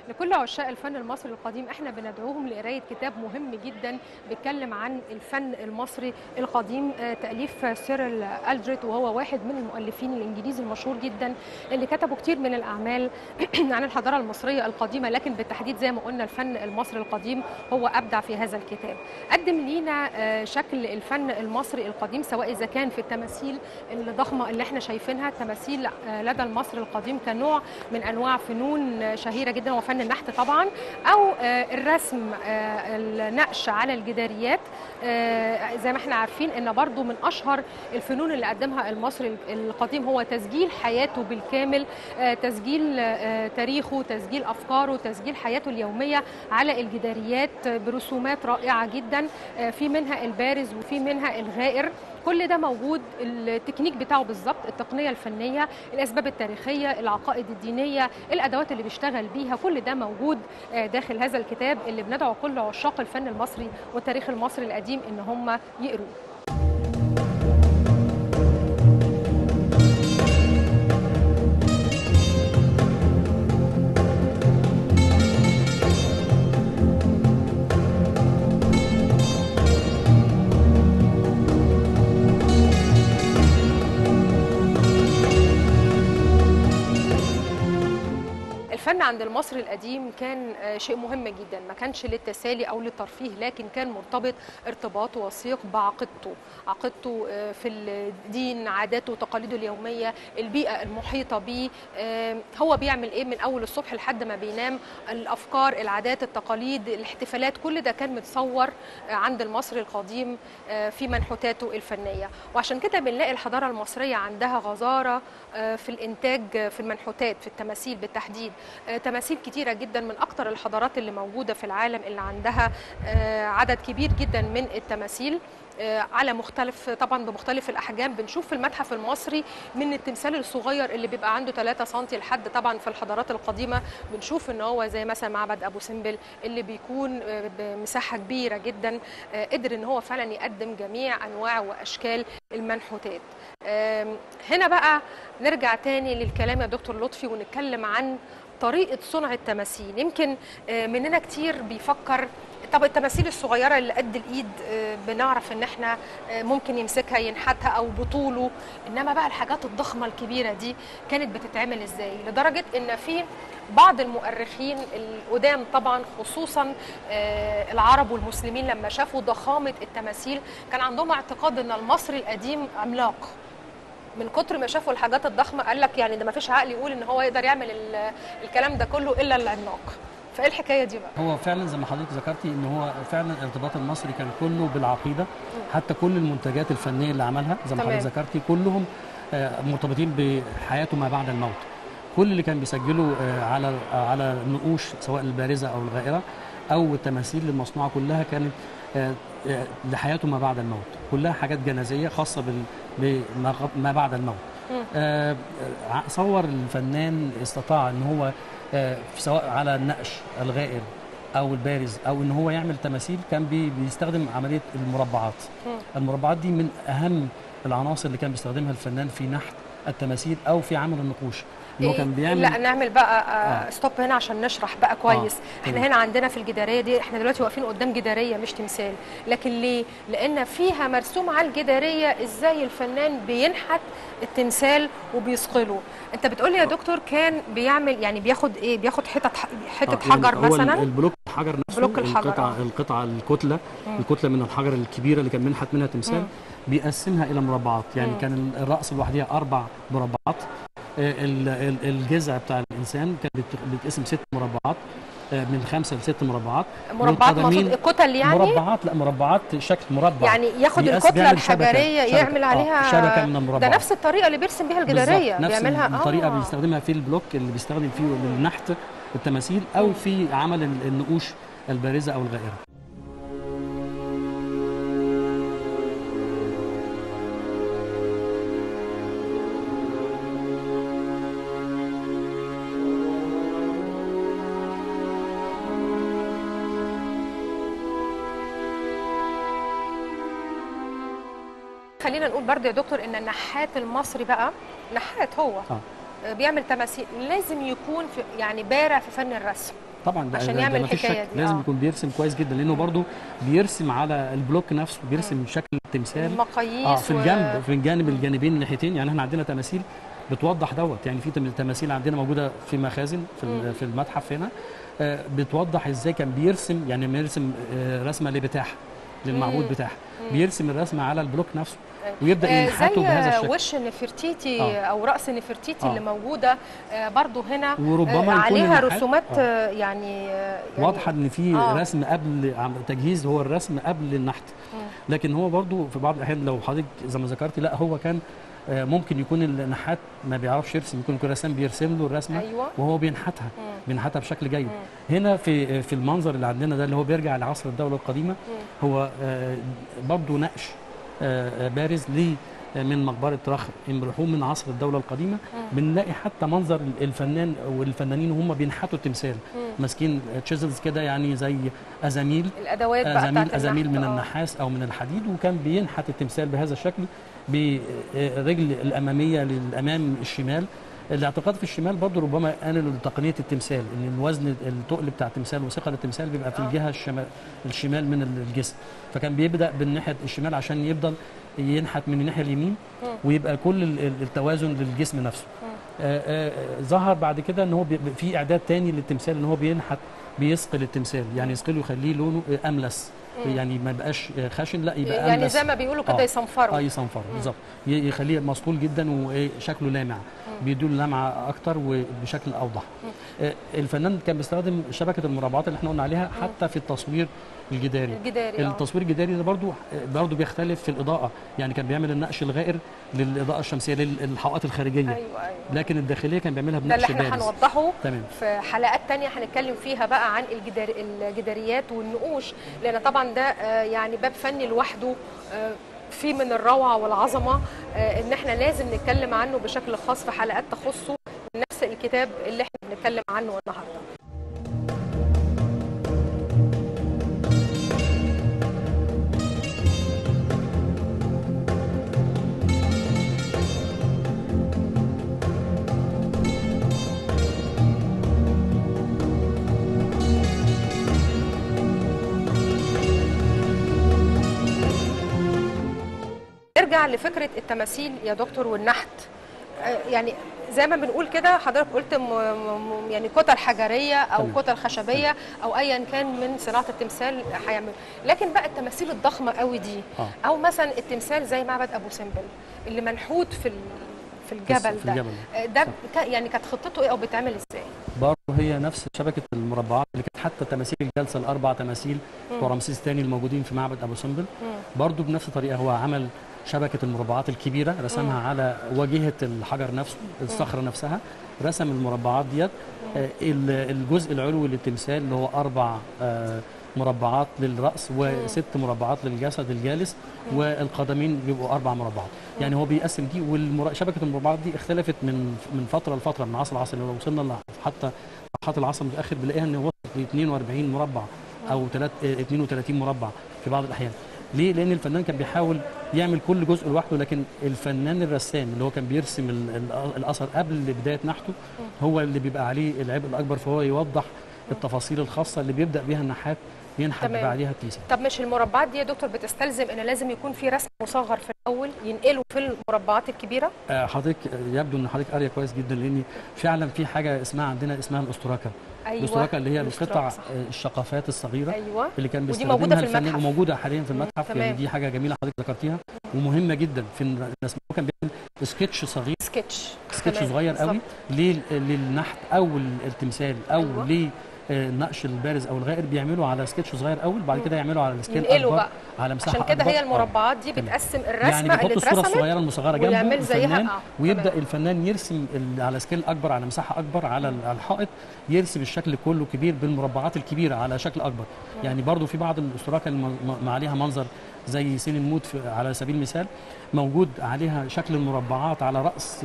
لكل عشاق الفن المصري القديم احنا بندعوهم لقرايه كتاب مهم جدا بيتكلم عن الفن المصري القديم، تاليف سيرل ألدريت، وهو واحد من المؤلفين الانجليزي المشهور جدا اللي كتبوا كتير من الاعمال عن الحضاره المصريه القديمه، لكن بالتحديد زي ما قلنا الفن المصري القديم هو ابدع في هذا الكتاب. قدم لينا شكل الفن المصري القديم، سواء اذا كان في التماثيل الضخمه اللي احنا شايفينها، التماثيل لدى المصري القديم كنوع من انواع فنون شهيره جدا وفن النحت طبعا، او الرسم، النقش على الجداريات. زي ما احنا عارفين ان برضو من اشهر الفنون اللي قدمها المصري القديم هو تسجيل حياته بالكامل، تسجيل تاريخه، تسجيل افكاره، تسجيل حياته اليوميه على الجداريات برسومات رائعه جدا، في منها البارز وفي منها الغائر. كل ده موجود، التكنيك بتاعه بالظبط، التقنيه الفنيه، الاسباب التاريخيه، العقائد الدينيه، الادوات اللي بيشتغل بيها، كل ده موجود داخل هذا الكتاب اللي بندعو كل عشاق الفن المصري والتاريخ المصري القديم ان هم يقروه. الفن عند المصري القديم كان شيء مهم جدا، ما كانش للتسالي او للترفيه، لكن كان مرتبط ارتباط وثيق بعقيدته، عقيدته في الدين، عاداته وتقاليده اليوميه، البيئه المحيطه به، هو بيعمل ايه من اول الصبح لحد ما بينام، الافكار، العادات، التقاليد، الاحتفالات، كل ده كان متصور عند المصري القديم في منحوتاته الفنيه. وعشان كده بنلاقي الحضاره المصريه عندها غزاره في الانتاج، في المنحوتات، في التماثيل بالتحديد. تماثيل كتيرة جدا، من أكتر الحضارات اللي موجودة في العالم اللي عندها عدد كبير جدا من التماثيل على مختلف، طبعا بمختلف الأحجام. بنشوف في المتحف المصري من التمثال الصغير اللي بيبقى عنده 3 سم لحد، طبعا في الحضارات القديمة بنشوف ان هو زي مثلا معبد أبو سمبل اللي بيكون بمساحة كبيرة جدا، قدر ان هو فعلا يقدم جميع أنواع وأشكال المنحوتات. هنا بقى نرجع تاني للكلام يا دكتور لطفي ونتكلم عن طريقة صنع التماثيل. يمكن مننا كتير بيفكر طب التماثيل الصغيرة اللي قد الإيد بنعرف إن إحنا ممكن يمسكها ينحتها أو بطوله، إنما بقى الحاجات الضخمة الكبيرة دي كانت بتتعمل إزاي؟ لدرجة إن في بعض المؤرخين القدام طبعا، خصوصا العرب والمسلمين، لما شافوا ضخامة التماثيل كان عندهم اعتقاد إن المصري القديم عملاق. من كتر ما شافوا الحاجات الضخمه قال لك يعني ده ما فيش عقل يقول ان هو يقدر يعمل الكلام ده كله الا العملاق. فايه الحكايه دي بقى؟ هو فعلا زي ما حضرتك ذكرتي ان هو فعلا الارتباط المصري كان كله بالعقيده، حتى كل المنتجات الفنيه اللي عملها زي ما حضرتك ذكرتي كلهم مرتبطين بحياته ما بعد الموت. كل اللي كان بيسجله على النقوش سواء البارزه او الغائره او التماثيل المصنوعه كلها كانت لحياته ما بعد الموت، كلها حاجات جنازيه خاصه بما بعد الموت. صور الفنان استطاع ان هو سواء على النقش الغائر او البارز او ان هو يعمل تماثيل، كان بيستخدم عمليه المربعات. المربعات دي من اهم العناصر اللي كان بيستخدمها الفنان في نحت التماثيل او في عمل النقوش. هو كان بيعمل، لا نعمل بقى ستوب هنا عشان نشرح بقى كويس. احنا هنا عندنا في الجداريه دي، احنا دلوقتي واقفين قدام جداريه مش تمثال، لكن ليه؟ لان فيها مرسوم على الجداريه ازاي الفنان بينحت التمثال وبيصقله. انت بتقول لي يا دكتور كان بيعمل يعني بياخد ايه؟ بياخد حته حجر يعني مثلا، هو البلوك الحجر نفسه، بلوك الحجر، القطعه الكتله من الحجر الكبيره اللي كان بينحت منها تمثال، بيقسمها الى مربعات. يعني كان الراس لوحدها 4 مربعات، الجذع بتاع الانسان كان بيتقسم 6 مربعات، من 5 ل6 مربعات. مقصود الكتل يعني؟ مربعات، لا مربعات شكل مربع، يعني ياخد الكتله الحجريه يعمل عليها شبكه من المربعات. ده نفس الطريقه اللي بيرسم بيها الجداريه، نفس بيعملها الطريقه بيستخدمها في البلوك اللي بيستخدم فيه للنحت التماثيل او في عمل النقوش البارزه او الغائره. خلينا نقول برضه يا دكتور ان النحات المصري بقى نحات، هو بيعمل تماثيل لازم يكون في يعني بارع في فن الرسم. طبعا عشان يعمل مفيش الحكايه شك. دي. لازم يكون بيرسم كويس جدا، لانه برضو بيرسم على البلوك نفسه، بيرسم شكل التمثال المقاييس في الجنب، في الجانب الجانبين الناحيتين. يعني احنا عندنا تماثيل بتوضح دوت. يعني في تماثيل عندنا موجوده في مخازن في المتحف هنا، بتوضح ازاي كان بيرسم. يعني لما يرسم رسمه لبتاح للمعبود بتاعه، بيرسم الرسمه على البلوك نفسه ويبدا ينحته بهذا الشكل. زي وش نفرتيتي او راس نفرتيتي اللي موجوده برضو هنا، وربما عليها رسومات يعني واضحه ان في رسم قبل تجهيز، هو الرسم قبل النحت. لكن هو برضو في بعض الاحيان لو حضرتك زي ما ذكرتي، لا هو كان ممكن يكون النحات ما بيعرفش يرسم، يكون الرسام بيرسم له الرسمه وهو بينحتها بشكل جيد. هنا في المنظر اللي عندنا ده اللي هو بيرجع لعصر الدوله القديمه، هو برضو نقش بارز ليه من مقبره رخ ام رحوم من عصر الدوله القديمه. بنلاقي حتى منظر الفنان والفنانين وهم بينحتوا التمثال ماسكين تشيزلز كده، يعني زي ازاميل، الادوات ازاميل من النحاس او من الحديد، وكان بينحت التمثال بهذا الشكل برجل الاماميه للامام الشمال. الاعتقاد في الشمال برضه ربما قالوا لتقنيه التمثال، ان الوزن التقل بتاع التمثال وثقل التمثال بيبقى في الجهه الشمال من الجسم، فكان بيبدا بالناحيه الشمال عشان يفضل ينحت من الناحيه اليمين ويبقى كل التوازن للجسم نفسه. ظهر بعد كده ان هو في اعداد تاني للتمثال، ان هو بينحت بيثقل التمثال، يعني يثقله يخليه لونه املس، يعني ما يبقاش خشن، لا يبقى يعني أملس. زي ما بيقولوا كده يصنفروا. يصنفروا بالظبط، يخليه مسطول جدا وشكله لامع، بيدوا لمعه اكتر وبشكل اوضح. الفنان كان بيستخدم شبكه المربعات اللي احنا قلنا عليها حتى في التصوير الجداري. التصوير الجداري ده برضو بيختلف في الاضاءه، يعني كان بيعمل النقش الغائر للاضاءه الشمسيه للحوائط الخارجيه. أيوة. لكن الداخليه كان بيعملها بنقش بارز. ده اللي احنا هنوضحه في حلقات تانية هنتكلم فيها بقى عن الجداريات والنقوش، لان طبعا ده يعني باب فني لوحده في من الروعه والعظمه، ان احنا لازم نتكلم عنه بشكل خاص في حلقات تخصه نفس الكتاب اللي احنا بنتكلم عنه النهارده. نرجع لفكره التماثيل يا دكتور والنحت. يعني زي ما بنقول كده، حضرتك قلت يعني كتل حجريه او كتل خشبيه او ايا كان من صناعه التمثال هيعمل. لكن بقى التماثيل الضخمه قوي دي، او مثلا التمثال زي معبد ابو سمبل اللي منحوت في الجبل ده يعني كانت خطته ايه او بيتعمل ازاي؟ برضه هي نفس شبكه المربعات اللي كانت حتى تماثيل الجلسه الاربع تماثيل بتوع رمسيس الثاني الموجودين في معبد ابو سمبل، برضه بنفس الطريقه هو عمل شبكه المربعات الكبيره، رسمها على واجهه الحجر نفسه، الصخره نفسها، رسم المربعات ديت. الجزء العلوي للتمثال اللي هو 4 مربعات للراس و6 مربعات للجسد الجالس، والقدمين بيبقوا 4 مربعات. يعني هو بيقسم دي، وشبكه المربعات دي اختلفت من فتره لفتره، من عصر لعصر. لو وصلنا حتى مرحله العصر المتاخر بنلاقيها ان وصلت ل 42 مربع او 32 مربع في بعض الاحيان. ليه؟ لأن الفنان كان بيحاول يعمل كل جزء لوحده، لكن الفنان الرسام اللي هو كان بيرسم الأثر قبل بداية نحته هو اللي بيبقى عليه العبء الأكبر، فهو يوضح التفاصيل الخاصة اللي بيبدأ بيها النحات ينحت بعديها التمثال. طب مش المربعات دي يا دكتور بتستلزم ان لازم يكون في رسم مصغر في الاول ينقله في المربعات الكبيره؟ حضرتك يبدو ان حضرتك قاريه كويس جدا، لان فعلا في حاجه عندنا اسمها الاستراكه. أيوة. الاستراكه اللي هي القطع الشقافات الصغيره. أيوة. اللي كان بيستخدمها الفنان وموجوده حاليا في المتحف. يعني دي حاجه جميله حضرتك ذكرتيها ومهمه جدا في الرسم. كان بيعمل سكتش صغير، سكتش صغير قوي للنحت او التمثال او أيوة. النقش البارز او الغائر، بيعملوا على سكتش صغير اول، بعد كده يعملوا على السكيل اكبر بقى. على مساحه عشان كده هي المربعات دي بتقسم الرسمه يعني اللي اترسمت، الصوره الصغيره المصغره جنبه الفنان، ويبدا تمام. الفنان يرسم على سكيل اكبر، على مساحه اكبر، على الحائط، يرسم الشكل كله كبير بالمربعات الكبيره على شكل اكبر. يعني برضو في بعض الاستراكه اللي عليها منظر زي سين الموت على سبيل المثال، موجود عليها شكل المربعات على راس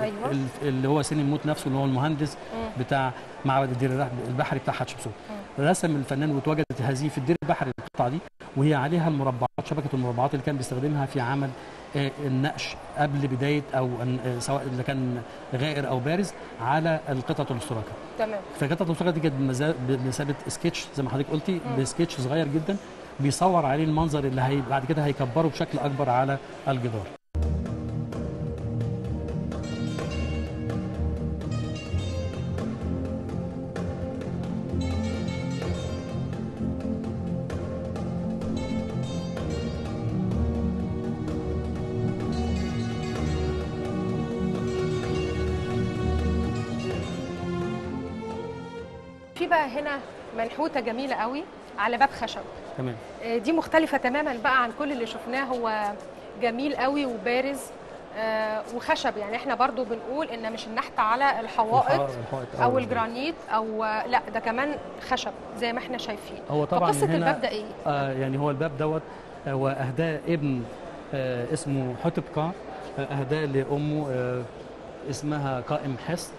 أيوة. اللي هو سين الموت نفسه، اللي هو المهندس بتاع معبد الدير البحري بتاع حتشبسوت. رسم الفنان واتوجدت هذه في الدير البحري القطعه دي، وهي عليها المربعات، شبكه المربعات اللي كان بيستخدمها في عمل النقش قبل بدايه، او سواء اللي كان غائر او بارز، على القطعه الاسطراكه. تمام. فقطعه الاسطراكه دي كانت بمثابه سكتش زي ما حضرتك قلتي، بسكتش صغير جدا بيصور عليه المنظر اللي بعد كده هيكبره بشكل اكبر على الجدار. في بقى هنا منحوته جميله قوي على باب خشب. تمام. دي مختلفه تماما بقى عن كل اللي شفناه، هو جميل قوي وبارز وخشب. يعني احنا برضو بنقول ان مش النحت على الحوائط او الجرانيت او لا، ده كمان خشب زي ما احنا شايفين. هو طبعا قصه هنا الباب ده ايه؟ يعني هو الباب دوت هو اهداه ابن اسمه حتبقى، اهداه لامه اسمها قائم حصن.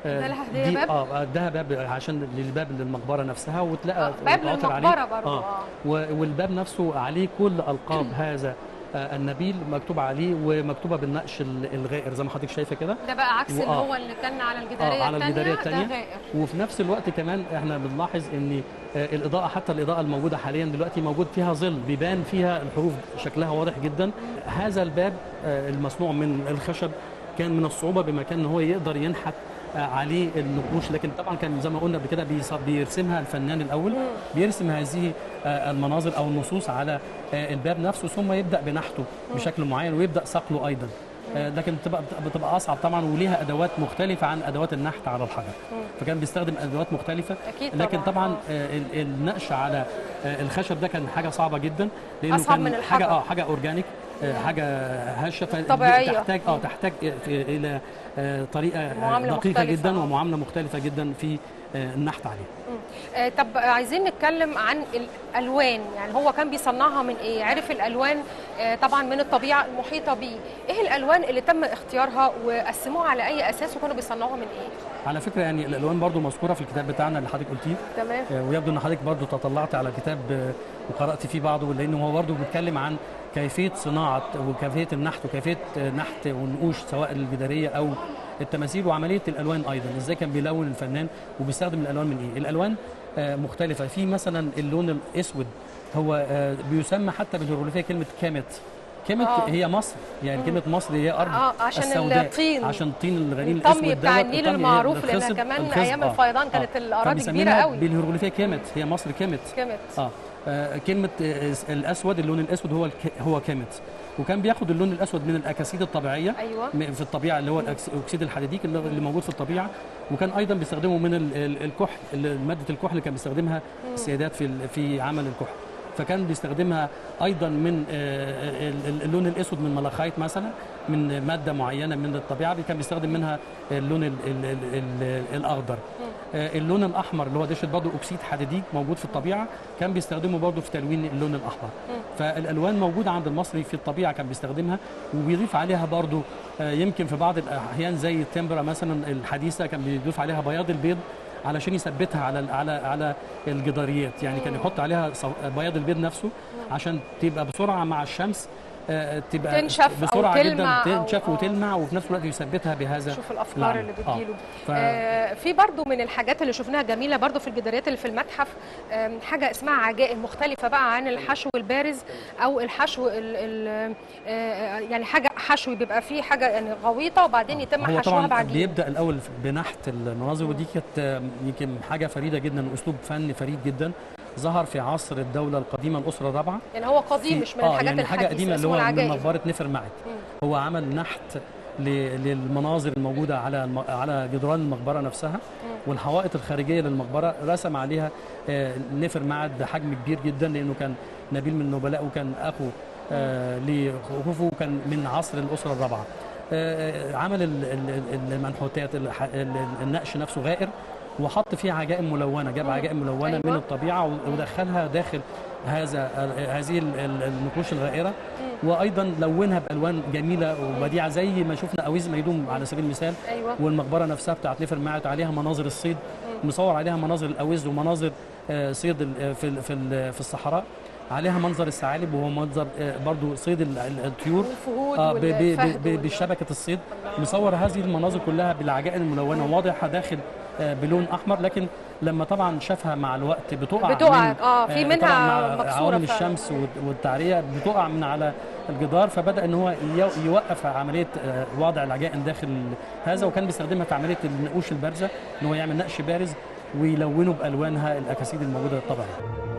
ده لها هديه باب؟ اداها باب عشان للباب للمقبره نفسها، وتلاقى باب للمقبره برضه. والباب نفسه عليه كل القاب هذا النبيل مكتوب عليه، ومكتوبه بالنقش الغائر زي ما حضرتك شايفه كده. ده بقى عكس اللي هو اللي كان على الجداريه على الجداريه الثانيه، ده غائر. وفي نفس الوقت كمان احنا بنلاحظ ان الاضاءه، حتى الاضاءه الموجوده حاليا دلوقتي موجود فيها ظل بيبان فيها الحروف شكلها واضح جدا. هذا الباب المصنوع من الخشب كان من الصعوبه بمكان ان هو يقدر ينحت عليه النقوش، لكن طبعا كان زي ما قلنا قبل كده بيرسمها الفنان الاول، بيرسم هذه المناظر او النصوص على الباب نفسه، ثم يبدا بنحته بشكل معين ويبدا صقله ايضا. لكن بتبقى اصعب طبعا، وليها ادوات مختلفه عن ادوات النحت على الحجر، فكان بيستخدم ادوات مختلفه. أكيد لكن طبعا النقش على الخشب ده كان حاجه صعبه جدا، لانه أصعب كان من الحجر. حاجه اورجانيك، حاجه هشه، طبيعيه، تحتاج الى طريقه دقيقه مختلفة. جدا ومعامله مختلفه جدا في النحت عليه. طب عايزين نتكلم عن الالوان، يعني هو كان بيصنعها من ايه؟ عرف الالوان طبعا من الطبيعه المحيطه بيه. ايه الالوان اللي تم اختيارها وقسموها على اي اساس وكانوا بيصنعوها من ايه؟ على فكره يعني الالوان برضو مذكوره في الكتاب بتاعنا اللي حضرتك قلتيه. تمام. ويبدو ان حضرتك برضو تطلعت على الكتاب وقرات فيه بعضه، لانه هو برضو بيتكلم عن كيفيه صناعه وكيفيه النحت وكيفيه نحت والنقوش سواء الجداريه او التماثيل، وعمليه الالوان ايضا، ازاي كان بيلون الفنان وبيستخدم الالوان من ايه. الالوان مختلفه، في مثلا اللون الاسود هو بيسمى حتى بالهيروغليفيه كلمه كامت. هي مصر، يعني كلمه مصر هي ارض عشان السوداء، الطين، عشان الطين الغريب الاسود دوت بتاع النيل المعروف، لان كمان ايام الفيضان كانت الاراضي كبيره قوي. بالهيروغليفيه كامت، هي مصر كامت. كلمه الاسود، اللون الاسود هو كامت، وكان بياخد اللون الاسود من الاكاسيد الطبيعيه. أيوة. في الطبيعه اللي هو الاكسيد الحديديك اللي موجود في الطبيعه، وكان ايضا بيستخدموا من الكحل، ماده الكحل اللي كان بيستخدمها السيدات في عمل الكحل، فكان بيستخدمها ايضا من اللون الاسود من ملخيت مثلا، من ماده معينه من الطبيعه كان بيستخدم منها اللون الاخضر. اللون الاحمر اللي هو دشت برضه اكسيد حديديك موجود في الطبيعه، كان بيستخدمه برضه في تلوين اللون الاحمر. فالالوان موجوده عند المصري في الطبيعه كان بيستخدمها، وبيضيف عليها برضه يمكن في بعض الاحيان زي التمبرا مثلا الحديثه كان بيضيف عليها بياض البيض علشان يثبتها على الجداريات، يعني كان يحط عليها بياض البيض نفسه عشان تبقى بسرعه مع الشمس، تبقى تنشف بسرعه أو جدا تنشف وتلمع، وفي نفس الوقت يثبتها بهذا. شوف الافكار اللي بتجيله. في برضو من الحاجات اللي شفناها جميله برضو في الجداريات اللي في المتحف، حاجه اسمها عجائب مختلفه بقى عن الحشو البارز او الحشو يعني حاجه حشوي بيبقى فيه حاجه يعني غويطه وبعدين يتم حشوها بعجين. بيبدا الاول بنحت المناظر، ودي كانت يمكن حاجه فريده جدا واسلوب فني فريد جدا، ظهر في عصر الدولة القديمة الأسرة الرابعة. يعني هو قديم مش من الحاجات يعني حاجة قديمة اللي هو من مقبرة نفرمعت. هو عمل نحت للمناظر الموجودة على جدران المقبرة نفسها، والحوائط الخارجية للمقبرة رسم عليها نفرمعت بحجم كبير جدا، لأنه كان نبيل من النبلاء وكان أخو لخوفو، وكان من عصر الأسرة الرابعة. عمل المنحوتات، النقش نفسه غائر، وحط فيها عجائب ملونه، جاب عجائب ملونه من الطبيعه ودخلها داخل هذه النقوش الغائره، وايضا لونها بالوان جميله وبديعه زي ما شفنا اويز ميدوم على سبيل المثال. أيوة. والمقبره نفسها بتاعت نفرماعت عليها مناظر الصيد، مصور عليها مناظر الاويز ومناظر صيد في الصحراء، عليها منظر الثعالب وهو منظر برضو صيد الطيور بشبكه الصيد. مصور هذه المناظر كلها بالعجائن الملونه واضحه داخل بلون احمر، لكن لما طبعا شافها مع الوقت بتقع في منها مع عوامل الشمس والتعريه بتقع من على الجدار، فبدا ان هو يوقف عمليه وضع العجائن داخل هذا، وكان بيستخدمها في عمليه النقوش البارزه ان هو يعمل نقش بارز ويلونه بالوانها الاكاسيد الموجوده الطبيعيه.